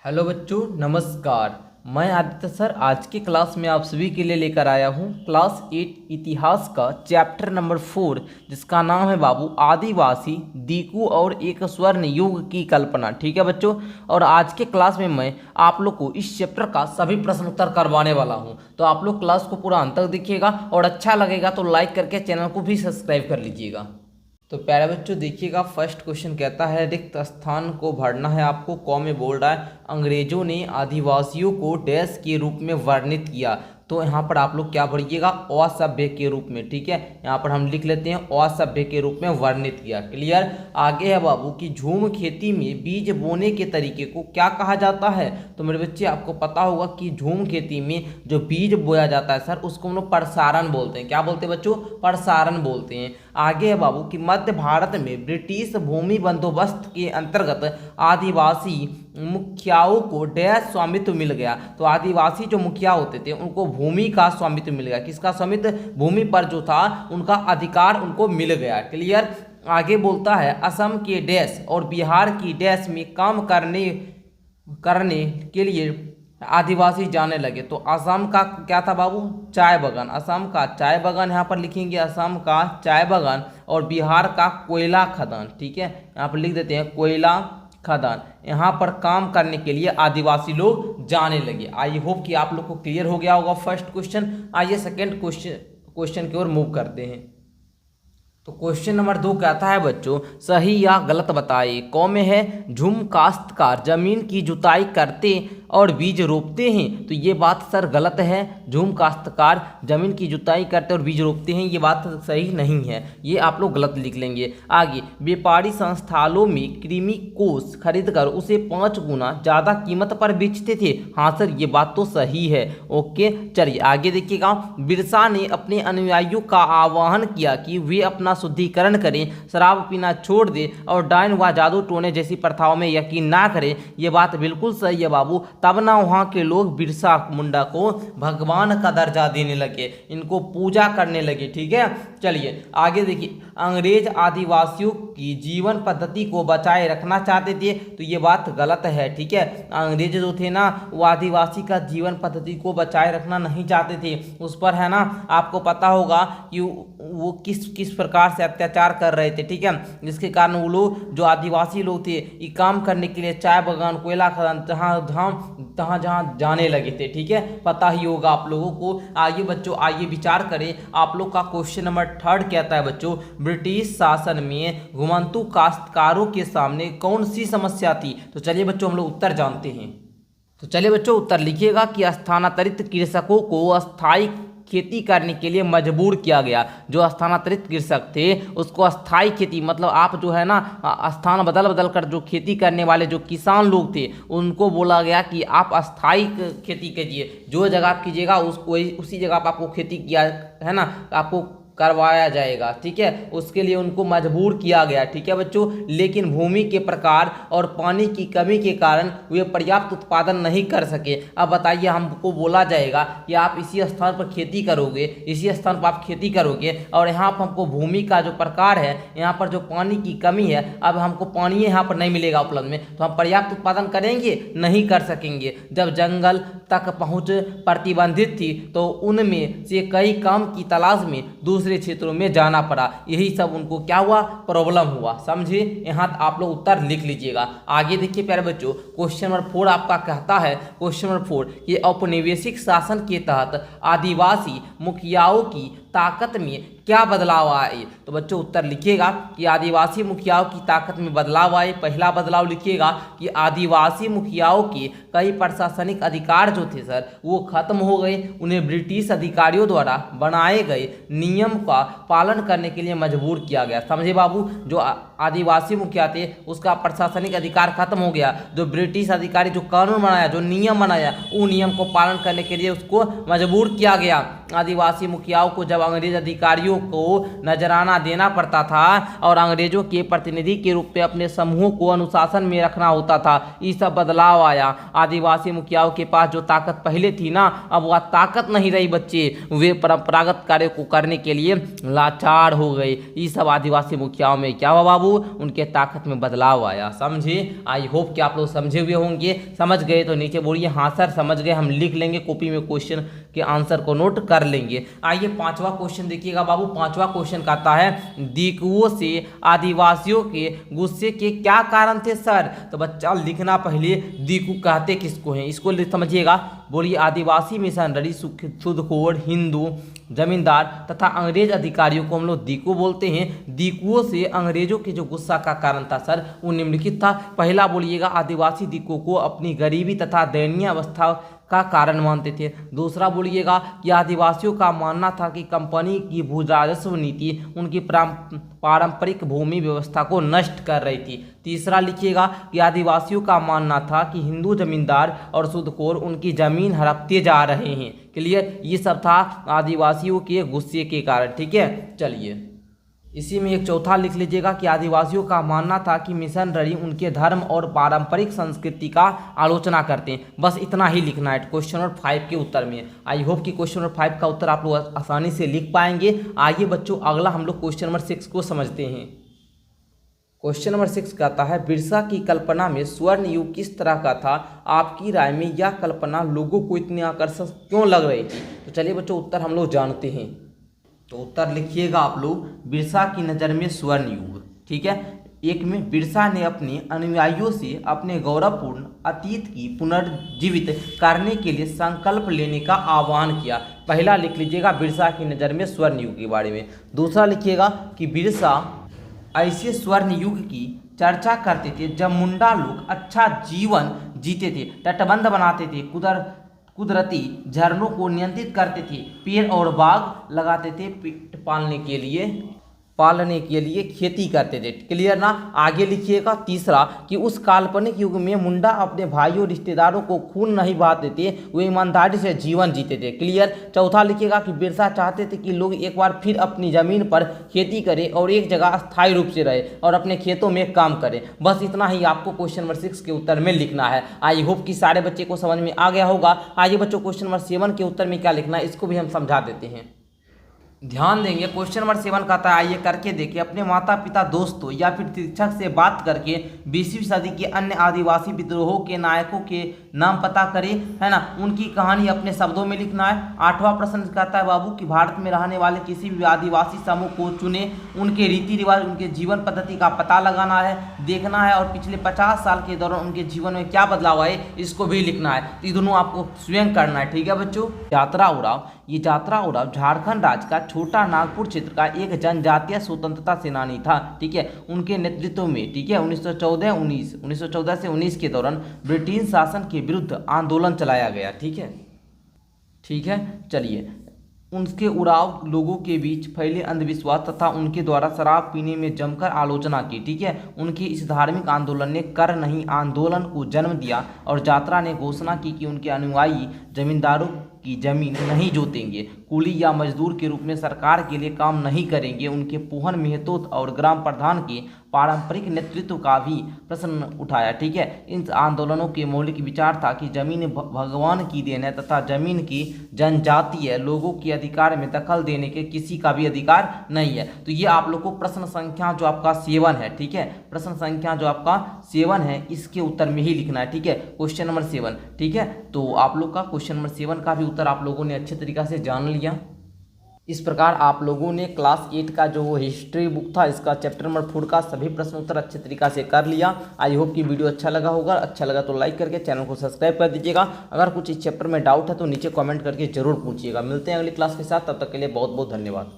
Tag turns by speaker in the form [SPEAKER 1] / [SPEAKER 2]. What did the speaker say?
[SPEAKER 1] Hello बच्चों, नमस्कार। मैं आदित्य सर आज की क्लास में आप सभी के लिए लेकर आया हूँ क्लास 8 इतिहास का चैप्टर नंबर 4, जिसका नाम है बाबू आदिवासी दीकू और एक स्वर्ण युग की कल्पना। ठीक है बच्चों, और आज के क्लास में मैं आप लोग को इस चैप्टर का सभी प्रश्न उत्तर करवाने वाला हूँ। तो आप लोग क्लास को पूरा अंत तक देखिएगा और अच्छा लगेगा तो लाइक करके चैनल को भी सब्सक्राइब कर लीजिएगा। तो प्यारे बच्चों देखिएगा, फर्स्ट क्वेश्चन कहता है रिक्त स्थान को भरना है आपको। कौन में बोल रहा है अंग्रेजों ने आदिवासियों को डैश के रूप में वर्णित किया। तो यहाँ पर आप लोग क्या भरिएगा, असभ्य के रूप में। ठीक है, यहाँ पर हम लिख लेते हैं असभ्य के रूप में वर्णित किया। क्लियर। आगे है बाबू कि झूम खेती में बीज बोने के तरीके को क्या कहा जाता है। तो मेरे बच्चे आपको पता होगा कि झूम खेती में जो बीज बोया जाता है सर, उसको हम लोग प्रसारण बोलते हैं। क्या बोलते हैं बच्चों, प्रसारण बोलते हैं। आगे है बाबू कि मध्य भारत में ब्रिटिश भूमि बंदोबस्त के अंतर्गत आदिवासी मुखियाओं को डैश स्वामित्व मिल गया। तो आदिवासी जो मुखिया होते थे उनको भूमि का स्वामित्व मिल गया। किसका स्वामित्व, भूमि पर जो था उनका अधिकार उनको मिल गया। क्लियर। आगे बोलता है असम के डैश और बिहार की डैश में काम करने के लिए आदिवासी जाने लगे। तो असम का क्या था बाबू, चाय बागान। असम का चाय बागान यहाँ पर लिखेंगे, असम का चाय बागान, और बिहार का कोयला खदान। ठीक है, यहाँ पर लिख देते हैं कोयला खदान। यहाँ पर काम करने के लिए आदिवासी लोग जाने लगे। आई होप कि आप लोग को क्लियर हो गया होगा फर्स्ट क्वेश्चन। आइए सेकंड क्वेश्चन की ओर मूव करते हैं। तो क्वेश्चन नंबर 2 कहता है बच्चों सही या गलत बताइए। कौ में है झूम काश्तकार जमीन की जुताई करते और बीज रोपते हैं। तो ये बात सर गलत है। झूम काश्तकार जमीन की जुताई करते और बीज रोपते हैं, ये बात सही नहीं है, ये आप लोग गलत लिख लेंगे। आगे व्यापारी संस्थानों में कृमि कोष खरीदकर उसे 5 गुना ज़्यादा कीमत पर बेचते थे। हाँ सर, ये बात तो सही है। ओके, चलिए आगे देखिएगा। बिरसा ने अपने अनुयायियों का आह्वान किया कि वे अपना शुद्धिकरण करें, शराब पीना छोड़ दे और डायन व जादू टोने जैसी प्रथाओं में यकीन ना करें। ये बात बिल्कुल सही है बाबू। तब ना वहाँ के लोग बिरसा मुंडा को भगवान का दर्जा देने लगे, इनको पूजा करने लगे। ठीक है, चलिए आगे देखिए। अंग्रेज आदिवासियों की जीवन पद्धति को बचाए रखना चाहते थे। तो ये बात गलत है। ठीक है, अंग्रेज जो थे ना वो आदिवासी का जीवन पद्धति को बचाए रखना नहीं चाहते थे। उस पर है ना आपको पता होगा कि वो किस किस प्रकार से अत्याचार कर रहे थे। ठीक है, जिसके कारण वो लोग जो आदिवासी लोग थे ये काम करने के लिए चाय बागान कोयला खदान जहाँ जाने लगे थे। ठीक है, पता ही होगा आप लोगों को। आइए बच्चों, आइए विचार करें। आप लोग का क्वेश्चन नंबर 3 कहता है बच्चों ब्रिटिश शासन में घुमंतू काश्तकारों के सामने कौन सी समस्या थी। तो चलिए बच्चों हम लोग उत्तर जानते हैं। तो चलिए बच्चों उत्तर लिखिएगा कि स्थानांतरित कृषकों को अस्थायी खेती करने के लिए मजबूर किया गया। जो स्थानांतरित कृषक थे उसको अस्थायी खेती, मतलब आप जो है ना स्थान बदल बदल कर जो खेती करने वाले जो किसान लोग थे उनको बोला गया कि आप अस्थायी खेती कीजिए। जो जगह आप कीजिएगा उसी जगह पर आपको खेती किया है ना आपको करवाया जाएगा। ठीक है, उसके लिए उनको मजबूर किया गया। ठीक है बच्चों, लेकिन भूमि के प्रकार और पानी की कमी के कारण वे पर्याप्त उत्पादन नहीं कर सके। अब बताइए, हमको बोला जाएगा कि आप इसी स्थान पर खेती करोगे, इसी स्थान पर आप खेती करोगे, और यहाँ पर हमको भूमि का जो प्रकार है, यहाँ पर जो पानी की कमी है, अब हमको पानी यहाँ पर नहीं मिलेगा उपलब्ध में, तो हम पर्याप्त उत्पादन करेंगे, नहीं कर सकेंगे। जब जंगल तक पहुँच प्रतिबंधित थी तो उनमें से कई काम की तलाश में दूसरे क्षेत्रों में जाना पड़ा। यही सब उनको क्या हुआ, प्रॉब्लम हुआ। समझे, यहाँ आप लोग उत्तर लिख लीजिएगा। आगे देखिए प्यारे बच्चों, क्वेश्चन नंबर 4 आपका कहता है, क्वेश्चन नंबर 4 ये औपनिवेशिक शासन के तहत आदिवासी मुखियाओं की ताकत में क्या बदलाव आए। तो बच्चों उत्तर लिखिएगा कि आदिवासी मुखियाओं की ताकत में बदलाव आए। पहला बदलाव लिखिएगा कि आदिवासी मुखियाओं के कई प्रशासनिक अधिकार जो थे सर वो खत्म हो गए। उन्हें ब्रिटिश अधिकारियों द्वारा बनाए गए नियम का पालन करने के लिए मजबूर किया गया। समझे बाबू, जो आदिवासी मुखिया थे उसका प्रशासनिक अधिकार खत्म हो गया। जो ब्रिटिश अधिकारी जो कानून बनाया, जो नियम बनाया, वो नियम को पालन करने के लिए उसको मजबूर किया गया। आदिवासी मुखियाओं को जब अंग्रेज अधिकारियों को नजराना देना पड़ता था और अंग्रेजों के प्रतिनिधि के रूप में अपने समूहों को अनुशासन में रखना होता था, ये सब बदलाव आया। आदिवासी मुखियाओं के पास जो ताकत पहले थी ना, अब वह ताकत नहीं रही बच्चे। वे परंपरागत कार्य को करने के लिए लाचार हो गए। ये सब आदिवासी मुखियाओं में क्या हुआ बाबू, उनके ताकत में बदलाव आया। समझे? आई होप कि आप लोग समझे हुए होंगे। समझ गए तो नीचे बोलिए हाँ सर समझ गए, हम लिख लेंगे कॉपी में, क्वेश्चन के आंसर को नोट कर लेंगे। आइए पांचवा क्वेश्चन देखिएगा बाबू। पांचवा क्वेश्चन कहता है दीकुओं से आदिवासियों के गुस्से के क्या कारण थे सर? तो बच्चा लिखना पहले दीकू कहते किसको हैं, इसको समझिएगा। बोलिए आदिवासी मिशनरी, सूदखोर, हिंदू, जमींदार तथा अंग्रेज अधिकारियों को हम लोग दीकू बोलते हैं। दीकुओं से अंग्रेजों के जो गुस्सा का कारण था सर वो निम्नलिखित था। पहला बोलिएगा आदिवासी दीकुओं को अपनी गरीबी तथा दयनीय अवस्था का कारण मानते थे। दूसरा बोलिएगा कि आदिवासियों का मानना था कि कंपनी की भू राजस्व नीति उनकी पारंपरिक भूमि व्यवस्था को नष्ट कर रही थी। तीसरा लिखिएगा कि आदिवासियों का मानना था कि हिंदू जमींदार और सूदखोर उनकी जमीन हड़पते जा रहे हैं। क्लियर? ये सब था आदिवासियों के गुस्से के कारण। ठीक है, चलिए इसी में एक चौथा लिख लीजिएगा कि आदिवासियों का मानना था कि मिशनरी उनके धर्म और पारंपरिक संस्कृति का आलोचना करते हैं। बस इतना ही लिखना है क्वेश्चन नंबर 5 के उत्तर में। आई होप कि क्वेश्चन नंबर 5 का उत्तर आप लोग आसानी से लिख पाएंगे। आइए बच्चों अगला हम लोग क्वेश्चन नंबर 6 को समझते हैं। क्वेश्चन नंबर 6 कहता है बिरसा की कल्पना में स्वर्ण युग किस तरह का था? आपकी राय में यह कल्पना लोगों को इतनी आकर्षक क्यों लग रही थी? तो चलिए बच्चों उत्तर हम लोग जानते हैं। तो उत्तर लिखिएगा आप लोग, बिरसा की नज़र में स्वर्ण युग। ठीक है, एक में बिरसा ने अपने अनुयायियों से अपने गौरवपूर्ण अतीत की पुनर्जीवित करने के लिए संकल्प लेने का आह्वान किया। पहला लिख लीजिएगा बिरसा की नज़र में स्वर्ण युग के बारे में। दूसरा लिखिएगा कि बिरसा ऐसे स्वर्ण युग की चर्चा करते थे जब मुंडा लोग अच्छा जीवन जीते थे, तटबंध बनाते थे, कुदरती झरनों को नियंत्रित करते थे, पेड़ और बाग लगाते थे, पालने के लिए खेती करते थे। क्लियर ना? आगे लिखिएगा तीसरा कि उस काल्पनिक युग में मुंडा अपने भाइयों रिश्तेदारों को खून नहीं बहाते थे, वे ईमानदारी से जीवन जीते थे। क्लियर? चौथा लिखिएगा कि बिरसा चाहते थे कि लोग एक बार फिर अपनी ज़मीन पर खेती करें और एक जगह स्थायी रूप से रहे और अपने खेतों में काम करें। बस इतना ही आपको क्वेश्चन नंबर 6 के उत्तर में लिखना है। आई होप कि सारे बच्चे को समझ में आ गया होगा। आइए बच्चों क्वेश्चन नंबर 7 के उत्तर में क्या लिखना है इसको भी हम समझा देते हैं। ध्यान देंगे। क्वेश्चन नंबर 7 कहता है आइए करके देखिए। अपने माता पिता, दोस्तों या फिर शिक्षक से बात करके 20वीं सदी के अन्य आदिवासी विद्रोहों के नायकों के नाम पता करें, है ना, उनकी कहानी अपने शब्दों में लिखना है। 8वां प्रश्न कहता है बाबू कि भारत में रहने वाले किसी भी आदिवासी समूह को चुने, उनके रीति रिवाज, उनके जीवन पद्धति का पता लगाना है, देखना है और पिछले 50 साल के दौरान उनके जीवन में क्या बदलाव आए इसको भी लिखना है। तो ये दोनों आपको स्वयं करना है। ठीक है बच्चों। यात्रा उड़ाव, ये यात्रा उड़ाव झारखंड राज्य का छोटा नागपुर क्षेत्र का एक जनजातीय स्वतंत्रता सेनानी था। ठीक है, उनके नेतृत्व में, ठीक है, 1914 से 19 के दौरान ब्रिटिश शासन के विरुद्ध आंदोलन चलाया गया। ठीक है, ठीक है, चलिए। उनके उड़ाव लोगों के बीच फैले अंधविश्वास तथा उनके द्वारा शराब पीने में जमकर आलोचना की। ठीक है, उनके इस धार्मिक आंदोलन ने कर नहीं आंदोलन को जन्म दिया और यात्रा ने घोषणा की कि उनके अनुयायी जमींदारों की जमीन नहीं जोतेंगे, कुली या मजदूर के रूप में सरकार के लिए काम नहीं करेंगे। उनके पूहन महतो और ग्राम प्रधान के पारंपरिक नेतृत्व का भी प्रश्न उठाया। ठीक है, इन आंदोलनों के मौलिक विचार था कि जमीन भगवान की देन है तथा जमीन की जनजातीय लोगों के अधिकार में दखल देने के किसी का भी अधिकार नहीं है। तो ये आप लोग को प्रश्न संख्या जो आपका 7 है, ठीक है, प्रश्न संख्या जो आपका 7 है इसके उत्तर में ही लिखना है। ठीक है, क्वेश्चन नंबर 7। ठीक है, तो आप लोग का क्वेश्चन नंबर 7 का भी उत्तर आप लोगों ने अच्छे तरीका से जान लिया। इस प्रकार आप लोगों ने क्लास 8 का जो हिस्ट्री बुक था इसका चैप्टर नंबर 4 का सभी प्रश्न उत्तर अच्छे तरीका से कर लिया। आई होप कि वीडियो अच्छा लगा होगा। अच्छा लगा तो लाइक करके चैनल को सब्सक्राइब कर दीजिएगा। अगर कुछ इस चैप्टर में डाउट है तो नीचे कमेंट करके जरूर पूछिएगा। मिलते हैं अगली क्लास के साथ, तब तक के लिए बहुत बहुत धन्यवाद।